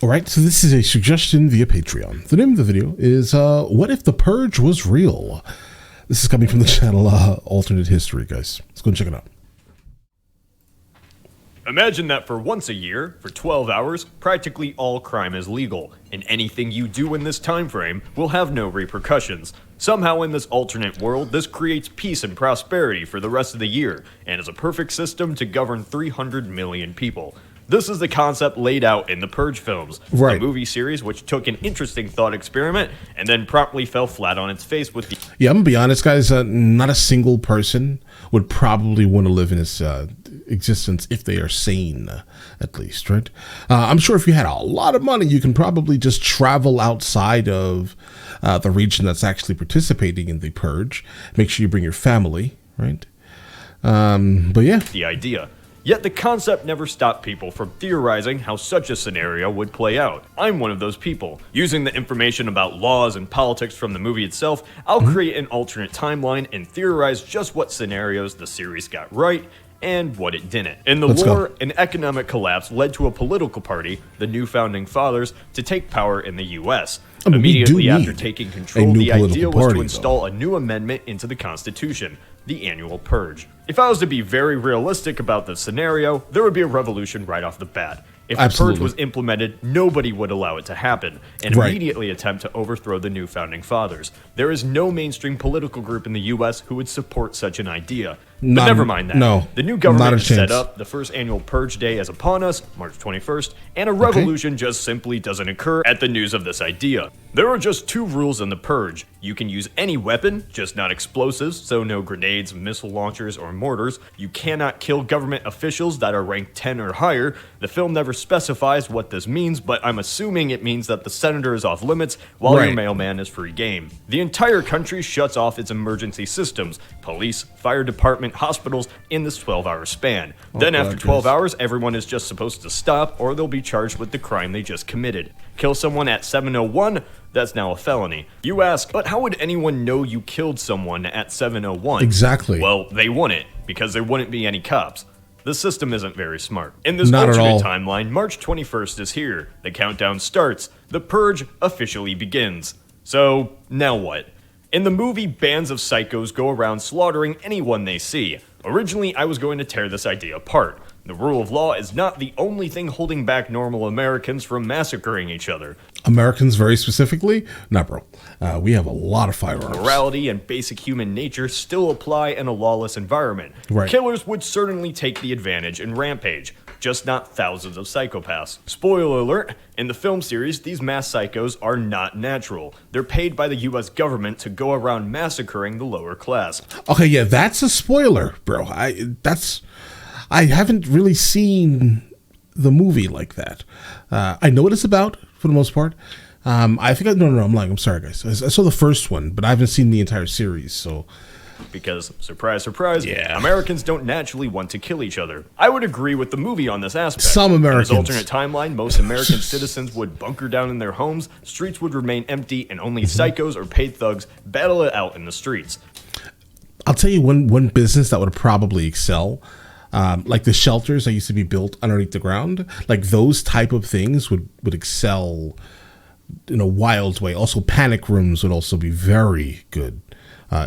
All right, so this is a suggestion via Patreon. The name of the video is What If the Purge Was Real? This is coming from the channel Alternate History, guys. Let's go and check it out. Imagine that for once a year, for 12 hours, practically all crime is legal, and anything you do in this time frame will have no repercussions. Somehow in this alternate world, this creates peace and prosperity for the rest of the year, and is a perfect system to govern 300 million people. This is the concept laid out in the Purge films, a movie series which took an interesting thought experiment and then promptly fell flat on its face with the... Yeah, I'm gonna be honest, guys, not a single person would probably want to live in this existence if they are sane, at least, right? I'm sure if you had a lot of money, you can probably just travel outside of the region that's actually participating in the Purge. Make sure you bring your family, right? But yeah. The idea. Yet the concept never stopped people from theorizing how such a scenario would play out. I'm one of those people. Using the information about laws and politics from the movie itself, I'll create an alternate timeline and theorize just what scenarios the series got right and what it didn't. In the lore, an economic collapse led to a political party, the New Founding Fathers, to take power in the U.S. Immediately after taking control, the idea was to install a new amendment into the Constitution, the annual Purge. If I was to be very realistic about this scenario, there would be a revolution right off the bat. If the Purge was implemented, nobody would allow it to happen, and immediately attempt to overthrow the New Founding Fathers. There is no mainstream political group in the U.S. who would support such an idea. But never mind that. No, the new government is set up, the first annual Purge Day is upon us, March 21st, and a revolution just simply doesn't occur at the news of this idea. There are just two rules in the Purge. You can use any weapon, just not explosives, so no grenades, missile launchers, or mortars. You cannot kill government officials that are ranked 10 or higher. The film never specifies what this means, but I'm assuming it means that the senator is off limits, while your mailman is free game. The entire country shuts off its emergency systems, police, fire department, hospitals, in this 12-hour span. Then after 12 hours, everyone is just supposed to stop, or they'll be charged with the crime they just committed. Kill someone at 7:01, that's now a felony. You ask, but how would anyone know you killed someone at 7:01? Exactly. Well, they wouldn't, because there wouldn't be any cops. The system isn't very smart. In this alternate timeline, March 21st is here. The countdown starts. The Purge officially begins. So, now what? In the movie, bands of psychos go around slaughtering anyone they see. Originally, I was going to tear this idea apart. The rule of law is not the only thing holding back normal Americans from massacring each other. Americans very specifically? Nah, bro. We have a lot of firearms. Morality and basic human nature still apply in a lawless environment. Killers would certainly take the advantage and rampage, just not thousands of psychopaths. Spoiler alert, in the film series, these mass psychos are not natural. They're paid by the US government to go around massacring the lower class. Okay, yeah, that's a spoiler, bro. I haven't really seen the movie like that. I know what it's about, for the most part. I think I'm lying. I'm sorry, guys. I saw the first one, but I haven't seen the entire series, so... Because, surprise, surprise, Americans don't naturally want to kill each other. I would agree with the movie on this aspect. Some Americans. In this alternate timeline, most American citizens would bunker down in their homes, streets would remain empty, and only psychos or paid thugs battle it out in the streets. I'll tell you one business that would probably excel. Like the shelters that used to be built underneath the ground, like those type of things would excel in a wild way. Also, panic rooms would also be very good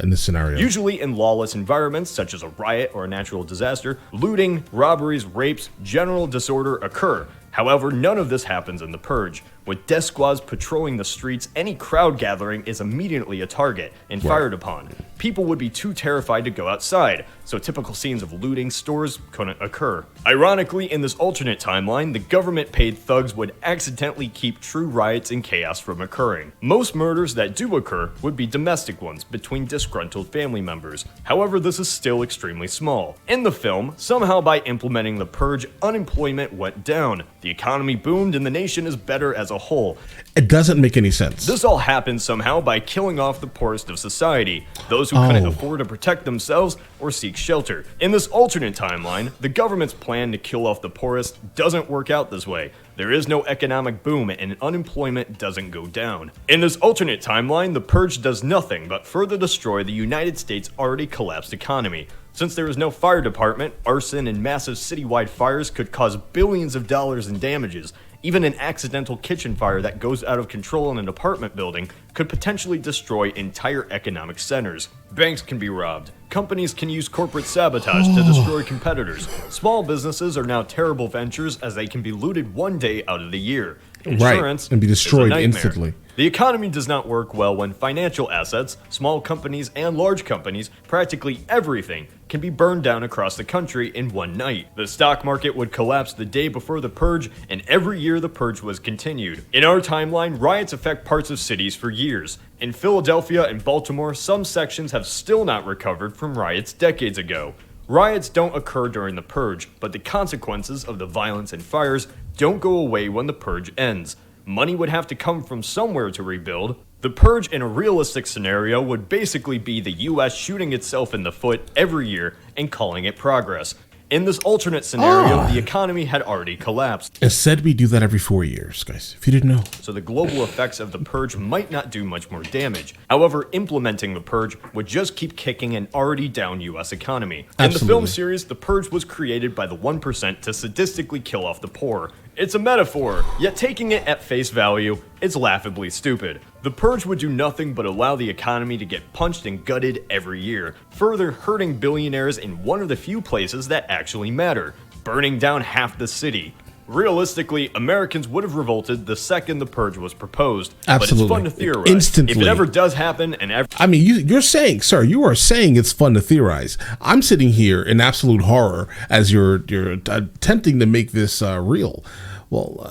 in this scenario. Usually in lawless environments, such as a riot or a natural disaster, looting, robberies, rapes, general disorder occur. However, none of this happens in the Purge. With death squads patrolling the streets, any crowd gathering is immediately a target and fired upon. People would be too terrified to go outside, so typical scenes of looting stores couldn't occur. Ironically, in this alternate timeline, the government-paid thugs would accidentally keep true riots and chaos from occurring. Most murders that do occur would be domestic ones between disgruntled family members. However, this is still extremely small. In the film, somehow by implementing the Purge, unemployment went down. The economy boomed and the nation is better as a whole. It doesn't make any sense. This all happened somehow by killing off the poorest of society, those who couldn't afford to protect themselves or seek shelter. In this alternate timeline, the government's plan to kill off the poorest doesn't work out this way. There is no economic boom and unemployment doesn't go down. In this alternate timeline, the Purge does nothing but further destroy the United States' already collapsed economy. Since there is no fire department, arson and massive citywide fires could cause billions of dollars in damages. Even an accidental kitchen fire that goes out of control in an apartment building could potentially destroy entire economic centers. Banks can be robbed. Companies can use corporate sabotage to destroy competitors. Small businesses are now terrible ventures as they can be looted one day out of the year. Insurance and be destroyed is a nightmare. instantly. The economy does not work well when financial assets, small companies and large companies, practically everything, can be burned down across the country in one night. The stock market would collapse the day before the Purge, and every year the Purge was continued. In our timeline, riots affect parts of cities for years. In Philadelphia and Baltimore, some sections have still not recovered from riots decades ago. Riots don't occur during the Purge, but the consequences of the violence and fires don't go away when the Purge ends. Money would have to come from somewhere to rebuild. The Purge in a realistic scenario would basically be the US shooting itself in the foot every year and calling it progress. In this alternate scenario, the economy had already collapsed. It said we do that every 4 years, guys, if you didn't know. So the global effects of the Purge might not do much more damage. However, implementing the Purge would just keep kicking an already down US economy. In the film series, the Purge was created by the 1% to sadistically kill off the poor. It's a metaphor, yet taking it at face value, it's laughably stupid. The Purge would do nothing but allow the economy to get punched and gutted every year, further hurting billionaires in one of the few places that actually matter, burning down half the city. Realistically, Americans would have revolted the second the Purge was proposed. Absolutely. But it's fun to theorize. Instantly. If it ever does happen, and I mean, you're saying, sir, you are saying it's fun to theorize. I'm sitting here in absolute horror as you're attempting to make this real. Well,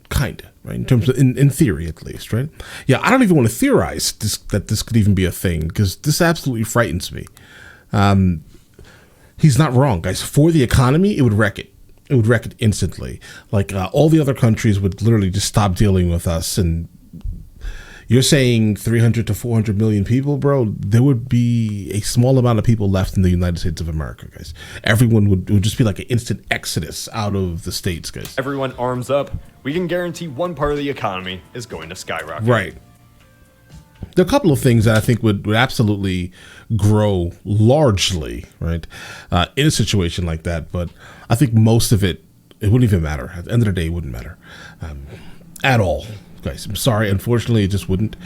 kind of, right? In terms of, in theory, at least, right? Yeah, I don't even want to theorize that this could even be a thing, because this absolutely frightens me. He's not wrong, guys. For the economy, it would wreck it. It would wreck it instantly. Like, all the other countries would literally just stop dealing with us. And you're saying 300 to 400 million people, bro? There would be a small amount of people left in the United States of America, guys. Everyone would just be like an instant exodus out of the states, guys. Everyone arms up. We can guarantee one part of the economy is going to skyrocket. Right. There are a couple of things that I think would absolutely grow largely, right, in a situation like that. But I think most of it wouldn't even matter. At the end of the day, it wouldn't matter at all, guys. I'm sorry. Unfortunately, it just wouldn't.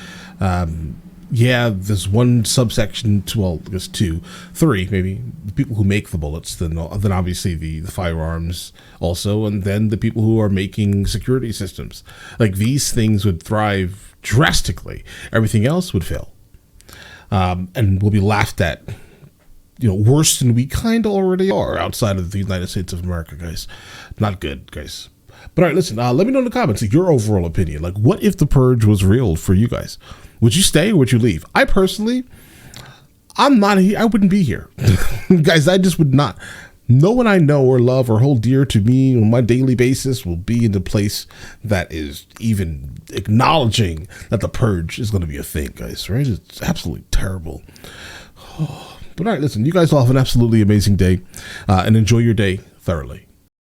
Yeah, there's one subsection, well, I guess 2, 3, maybe, the people who make the bullets, then obviously the firearms also, and then the people who are making security systems. Like, these things would thrive drastically. Everything else would fail. And will be laughed at, worse than we kind of already are outside of the United States of America, guys. Not good, guys. But all right, listen, let me know in the comments your overall opinion. Like, what if the Purge was real for you guys? Would you stay or would you leave? I personally, I'm not here. I wouldn't be here. Guys, I just would not. No one I know or love or hold dear to me on my daily basis will be in the place that is even acknowledging that the Purge is going to be a thing, guys, right? It's absolutely terrible. But all right, listen, you guys all have an absolutely amazing day and enjoy your day thoroughly.